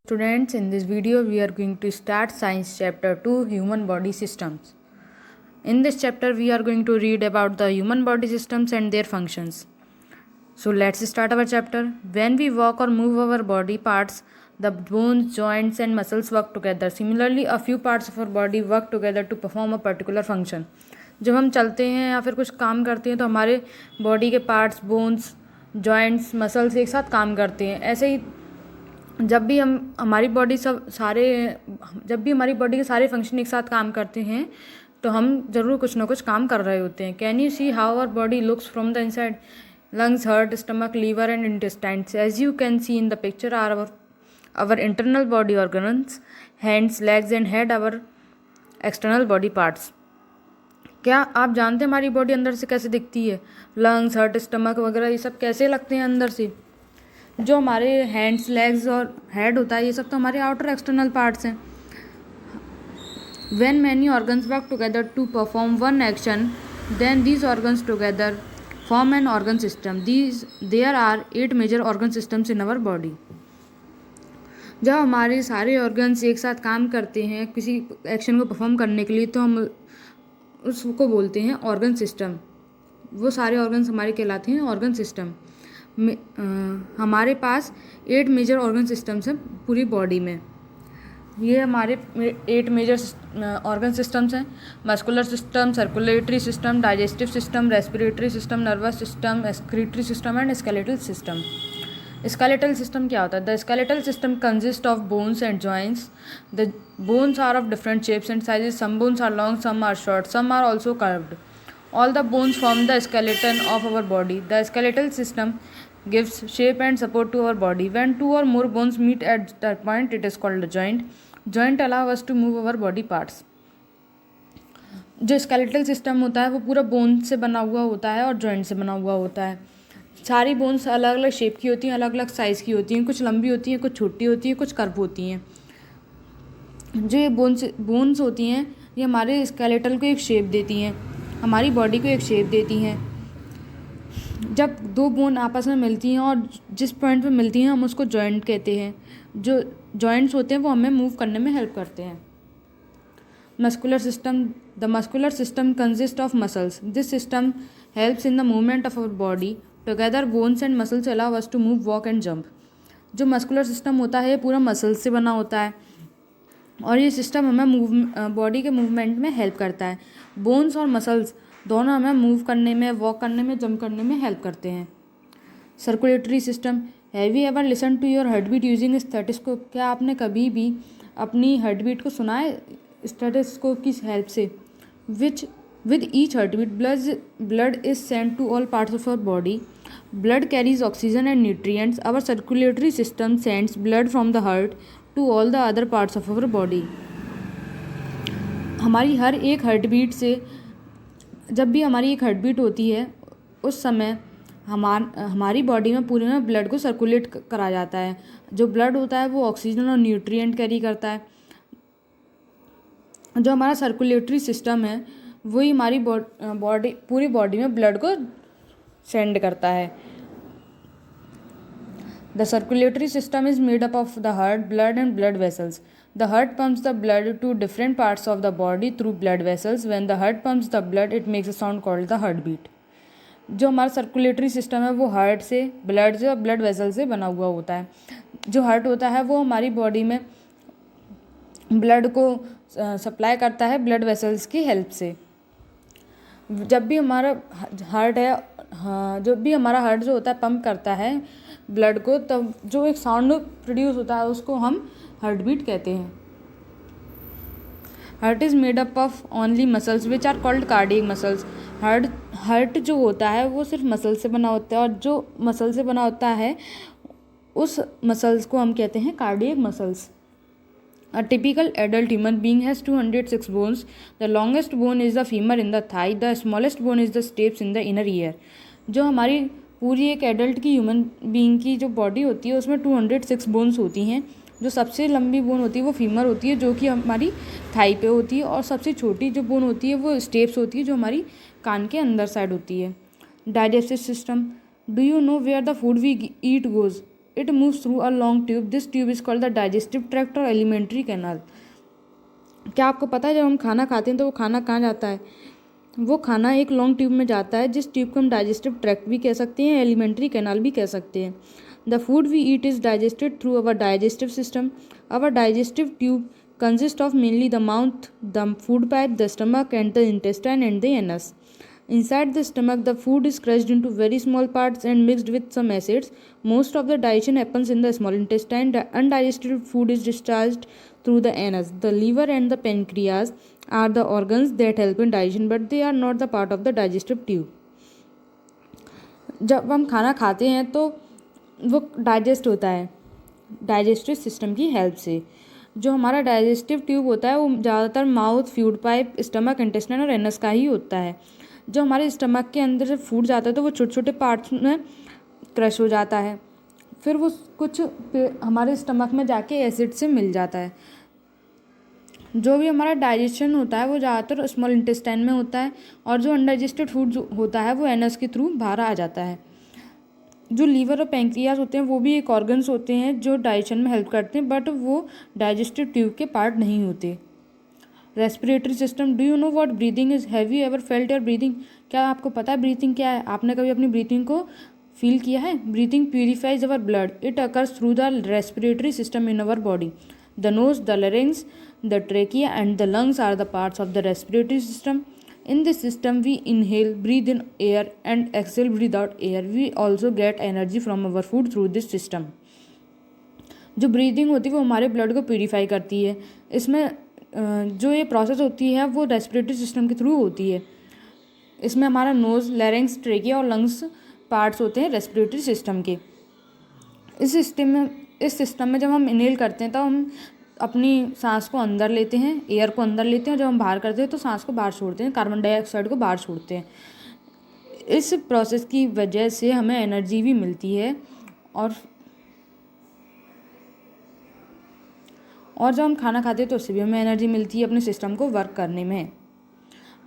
Students, in this video we are going to start Science Chapter 2 Human Body Systems. In this chapter we are going to read about the human body systems and their functions. So let's start our chapter. When we walk or move our body parts, the bones, joints and muscles work together. Similarly, a few parts of our body work together to perform a particular function. जब हम चलते हैं या फिर कुछ काम करते हैं तो हमारे बॉडी के पार्ट्स, बोन्स, जॉइंट्स, मसल्स एक साथ काम करते हैं. ऐसे ही जब भी हमारी बॉडी के सारे फंक्शन एक साथ काम करते हैं तो हम ज़रूर कुछ ना कुछ काम कर रहे होते हैं. Can you see how our body looks from the inside? Lungs, heart, stomach, liver and intestines. As you can see in the picture are our internal body organs, hands, legs and head, our external body parts. क्या आप जानते हैं हमारी body अंदर से कैसे दिखती है? लंग्स, हार्ट, स्टमक वगैरह ये सब कैसे लगते हैं अंदर से? जो हमारे हैंड्स, लेग्स और हेड होता है ये सब तो हमारे आउटर एक्सटर्नल पार्ट्स हैं. When many organs work together to perform one action, then these organs together form an organ system. There are 8 major organ systems in our body. जब हमारे सारे ऑर्गन्स एक साथ काम करते हैं किसी एक्शन को परफॉर्म करने के लिए तो हम उसको बोलते हैं ऑर्गन सिस्टम. वो सारे ऑर्गन्स हमारे कहलाते हैं ऑर्गन सिस्टम. हमारे पास 8 मेजर ऑर्गन सिस्टम्स हैं पूरी बॉडी में. ये हमारे 8 मेजर ऑर्गन सिस्टम्स हैं. Muscular system, circulatory system, digestive system, respiratory system, nervous system, excretory system and skeletal system. Skeletal system क्या होता है? The skeletal system consist of bones and joints. The bones are of different shapes and sizes. Some bones are long, some are short, some are also curved. All the bones form the skeleton of our body. The skeletal system gives shape and support to our body. When 2 or more bones meet at that point, it is called a joint. Joint allow us to move our body parts. जो skeletal system होता है वो पूरा bone से बना हुआ होता है और जॉइंट से बना हुआ होता है. सारी बोन्स अलग अलग शेप की होती हैं, अलग अलग साइज़ की होती हैं. कुछ लंबी होती हैं, कुछ छोटी होती हैं, कुछ कर्व होती हैं. जो ये बोन्स होती हैं ये हमारे स्केलेटल को एक शेप देती हैं, हमारी बॉडी को एक शेप देती हैं. जब 2 बोन आपस में मिलती हैं और जिस पॉइंट पे मिलती हैं हम उसको जॉइंट कहते हैं. जो जॉइंट्स होते हैं वो हमें मूव करने में हेल्प करते हैं. Muscular system. The muscular system consist of muscles. This system helps in the movement of our body. Together bones and muscles allow us to move, walk and jump. जो muscular system होता है ये पूरा muscles से बना होता है और ये सिस्टम हमें बॉडी के मूवमेंट में हेल्प करता है. बोन्स और मसल्स दोनों हमें मूव करने में, वॉक करने में, जंप करने में हेल्प करते हैं. Circulatory system. Have you ever listen to your heart beat using stethoscope? क्या आपने कभी भी अपनी हार्ट बीट को सुना है स्टेथोस्कोप की हेल्प से? With each heart beat blood is sent to all parts of our body. Blood carries oxygen and nutrients. Our circulatory system sends blood from the heart to all the other parts of our body. हमारी हर एक heart beat से, जब भी हमारी एक heart beat होती है उस समय हमारी बॉडी में पूरे में ब्लड को सर्कुलेट करा जाता है. जो ब्लड होता है वो ऑक्सीजन और न्यूट्रिएंट कैरी करता है. जो हमारा सर्कुलेटरी सिस्टम है वही हमारी पूरी बॉडी में ब्लड को सेंड करता है. The circulatory system is made up of the heart, blood and blood vessels. The heart pumps the blood to different parts of the body through blood vessels. When the heart pumps the blood, it makes a sound called the heartbeat. जो हमारा circulatory system है वो heart से, blood से और blood vessel से बना हुआ होता है. जो हार्ट होता है वो हमारी बॉडी में ब्लड को सप्लाई करता है ब्लड वेसल्स की हेल्प से. जब भी हमारा हार्ट जो होता है पंप करता है ब्लड को, तब जो एक साउंड प्रोड्यूस होता है उसको हम हार्ट बीट कहते हैं. Heart is made up of only muscles which are called cardiac muscles. Heart जो होता है वो सिर्फ मसल से बना होता है और जो मसल से बना होता है उस मसल्स को हम कहते हैं cardiac muscles. A typical adult human being has 206 bones. The longest bone is the femur in the thigh. The smallest bone is the stapes in the inner ear. जो हमारी पूरी एक एडल्ट की ह्यूमन बीइंग की जो body होती है उसमें 206 बोन्स होती हैं. जो सबसे लंबी बोन होती है वो फीमर होती है जो कि हमारी थाई पे होती है और सबसे छोटी जो बोन होती है वो स्टेप्स होती है जो हमारी कान के अंदर साइड होती है. Digestive system. Do you know where the food we eat goes? It moves through a long tube. This tube is called the digestive tract or alimentary canal. क्या आपको पता है जब हम खाना खाते हैं तो वो खाना कहाँ जाता है? वो खाना एक लॉन्ग ट्यूब में जाता है, जिस ट्यूब को हम डाइजेस्टिव ट्रैक्ट भी कह सकते हैं, एलिमेंट्री कैनाल भी कह सकते हैं. The food we eat is digested through our digestive system. Our digestive tube consist of mainly the mouth, the food pipe, the stomach and the intestine and the anus. Inside the stomach, the food is crushed into very small parts and mixed with some acids. Most of the digestion happens in the small intestine. The undigested food is discharged through the anus. The liver and the pancreas are the organs that help in digestion, but they are not the part of the digestive tube. जब हम खाना खाते हैं तो वो digest होता है digestive system की हेल्प से. जो हमारा डाइजेस्टिव ट्यूब होता है वो ज़्यादातर mouth, food pipe, stomach, intestine और एनस का ही होता है. जो हमारे स्टमक के अंदर जब फूड जाता है तो वो छोटे छोटे पार्ट्स में क्रश हो जाता है, फिर वो कुछ हमारे स्टमक में जाके एसिड से मिल जाता है. जो भी हमारा डाइजेशन होता है वो ज़्यादातर स्मॉल इंटेस्टाइन में होता है, और जो अनडाइजेस्टेड फूड जो होता है वो एनस के थ्रू बाहर आ जाता है. जो लीवर और पैंक्रियाज होते हैं वो भी एक ऑर्गन्स होते हैं जो डाइजेशन में हेल्प करते हैं, बट वो डाइजेस्टिव ट्यूब के पार्ट नहीं होते. Respiratory system. Do you know what breathing is? Have you ever felt your breathing? क्या आपको पता है ब्रीथिंग क्या है? आपने कभी अपनी ब्रीथिंग को फील किया है? Breathing purifies our blood. It occurs through the respiratory system in our body. The nose, the larynx, the trachea and the lungs are the parts of the respiratory system. In this system, we inhale, breathe in air and exhale, breathe out air. We also get energy from our food through this system. जो breathing होती है वो हमारे blood को purify करती है. इसमें जो ये प्रोसेस होती है वो रेस्पिरेटरी सिस्टम के थ्रू होती है. इसमें हमारा नोज़, लैरिंक्स, ट्रेकिया और लंग्स पार्ट्स होते हैं रेस्पिरेटरी सिस्टम के. इस सिस्टम में जब हम इनहेल करते हैं तो हम अपनी सांस को अंदर लेते हैं, एयर को अंदर लेते हैं, और जब हम बाहर करते हैं तो सांस को बाहर छोड़ते हैं, कार्बन डाइऑक्साइड को बाहर छोड़ते हैं. इस प्रोसेस की वजह से हमें एनर्जी भी मिलती है, और जब हम खाना खाते हैं तो उससे भी हमें एनर्जी मिलती है अपने सिस्टम को वर्क करने में.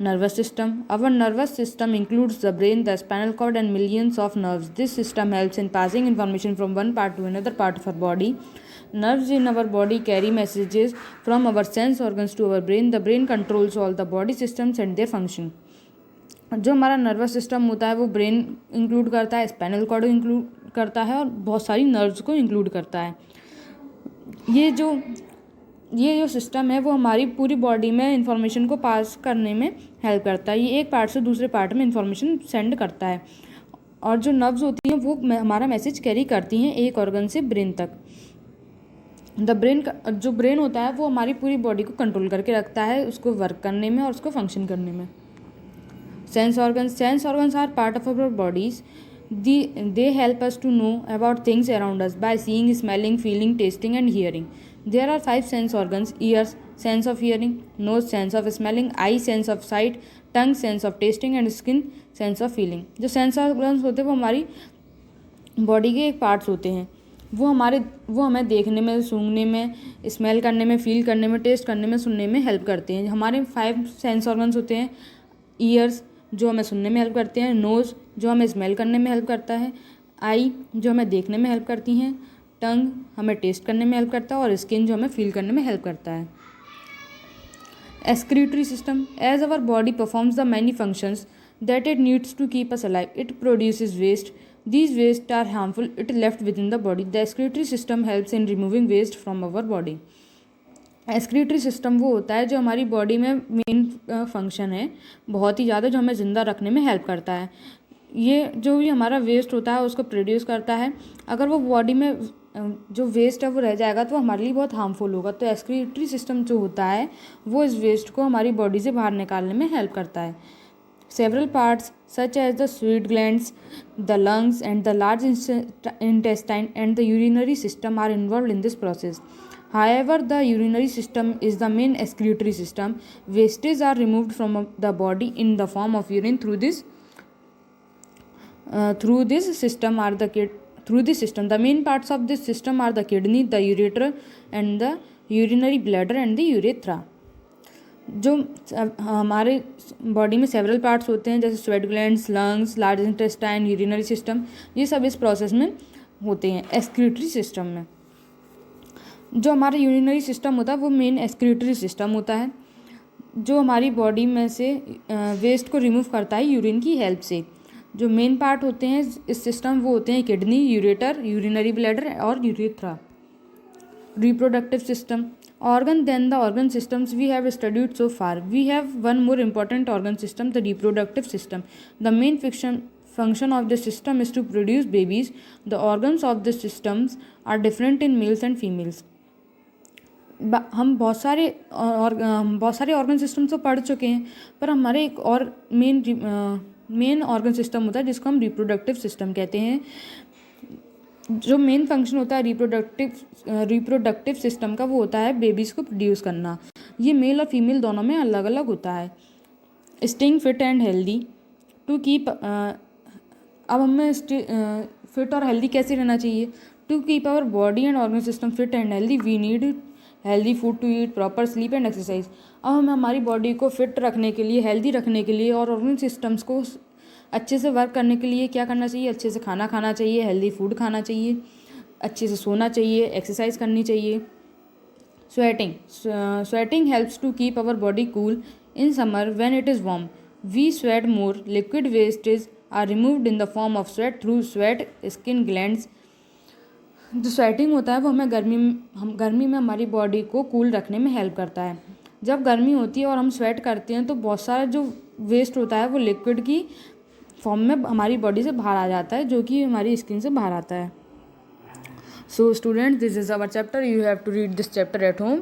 Nervous system. Our nervous system includes the brain, the spinal cord and millions of nerves. This system helps in passing information from one part to another part of our body. Nerves in our body carry messages from our sense organs to our brain. The brain controls all the body systems and their function. जो हमारा nervous system होता है वो brain include करता है, spinal cord include करता है और बहुत सारी नर्व्स को इंक्लूड करता है. ये जो सिस्टम है वो हमारी पूरी बॉडी में इंफॉर्मेशन को पास करने में हेल्प करता है. ये एक पार्ट से दूसरे पार्ट में इंफॉर्मेशन सेंड करता है, और जो नर्व्स होती हैं वो हमारा मैसेज कैरी करती हैं एक ऑर्गन से ब्रेन तक. जो ब्रेन होता है वो हमारी पूरी बॉडी को कंट्रोल करके रखता है, उसको वर्क करने में और उसको फंक्शन करने में. Sense organs are part of our bodies. They help us to know about things around us by seeing, smelling, feeling, tasting and hearing. There are 5 sense organs: ears, sense of hearing; nose, sense of smelling; eye, sense of sight; tongue, sense of tasting and skin, sense of feeling. जो sense organs होते हैं वो हमारी body के एक parts होते हैं. वो हमें देखने में, सूंघने में, स्मेल करने में, फील करने में, टेस्ट करने में, सुनने में हेल्प करते हैं. हमारे 5 सेंस ऑर्गन्स होते हैं. ईयर्स जो हमें सुनने में हेल्प करते हैं, नोज़ जो हमें स्मेल करने में हेल्प करता है, आई जो हमें देखने में हेल्प करती हैं, टंग हमें टेस्ट करने में हेल्प करता है, और स्किन जो हमें फील करने में हेल्प करता है. Excretory system. As our body performs the many functions that it needs to keep us alive, it produces waste. These waste are harmful if left within the body. The excretory system helps in removing waste from our body. Excretory system वो होता है जो हमारी body में main function है बहुत ही ज़्यादा, जो हमें ज़िंदा रखने में हेल्प करता है. ये जो भी हमारा वेस्ट होता है उसको प्रोड्यूस करता है. अगर वो बॉडी में जो वेस्ट है वो रह जाएगा तो हमारे लिए बहुत हार्मफुल होगा. तो एक्सक्रीटरी सिस्टम जो होता है वो इस वेस्ट को हमारी बॉडी से बाहर निकालने में हेल्प करता है. Several parts such as the sweat glands, the lungs and the large intestine and the urinary system are involved in this process. However, the urinary system is the main excretory system. Wastes are removed from the body in the form of urine through this system. The main parts of this system are the kidney, the ureter and the urinary bladder and the urethra. जो हमारे body में several parts होते हैं जैसे sweat glands, lungs, large intestine, urinary system, ये सब इस process में होते हैं एक्सक्रीटरी सिस्टम में। जो हमारा यूरिनरी सिस्टम होता है वो मेन एक्सक्रीटरी सिस्टम होता है, जो हमारी बॉडी में से वेस्ट को रिमूव करता है यूरिन की हेल्प से। जो मेन पार्ट होते हैं इस सिस्टम वो होते हैं किडनी, यूरेटर, यूरिनरी ब्लैडर और urethra. Reproductive system organ, then the organ systems we have studied so far. We have one more important organ system, the reproductive system. The main function of the system is to produce babies. The organs of the systems are different in males and females. हम बहुत सारे organ system तो पढ़ चुके हैं, पर हमारे एक और मेन ऑर्गन सिस्टम होता है जिसको हम रिप्रोडक्टिव सिस्टम कहते हैं। जो मेन फंक्शन होता है रिप्रोडक्टिव सिस्टम का वो होता है बेबीज़ को प्रोड्यूस करना। ये मेल और फीमेल दोनों में अलग अलग होता है। Staying fit and healthy to keep, अब हमें फिट और हेल्दी कैसे रहना चाहिए? To keep our body and organ system fit and healthy we need healthy food to eat, proper sleep and exercise. अब हमें हमारी बॉडी को फिट रखने के लिए, हेल्दी रखने के लिए और ऑर्गन सिस्टम्स को अच्छे से वर्क करने के लिए क्या करना चाहिए? अच्छे से खाना खाना चाहिए, हेल्दी फूड खाना चाहिए, अच्छे से सोना चाहिए, एक्सरसाइज करनी चाहिए। Sweating helps to keep our body cool in summer when it is warm. We sweat more, liquid wastage are removed in the form of sweat through sweat skin glands. जो sweating होता है वो हमें गर्मी में हमारी बॉडी को cool रखने में हेल्प करता है। जब गर्मी होती है और हम स्वेट करते हैं तो बहुत सारा जो वेस्ट होता है वो लिक्विड की फॉर्म में हमारी बॉडी से बाहर आ जाता है, जो कि हमारी स्किन से बाहर आता है। So students, this is our chapter, you have to read this chapter at home.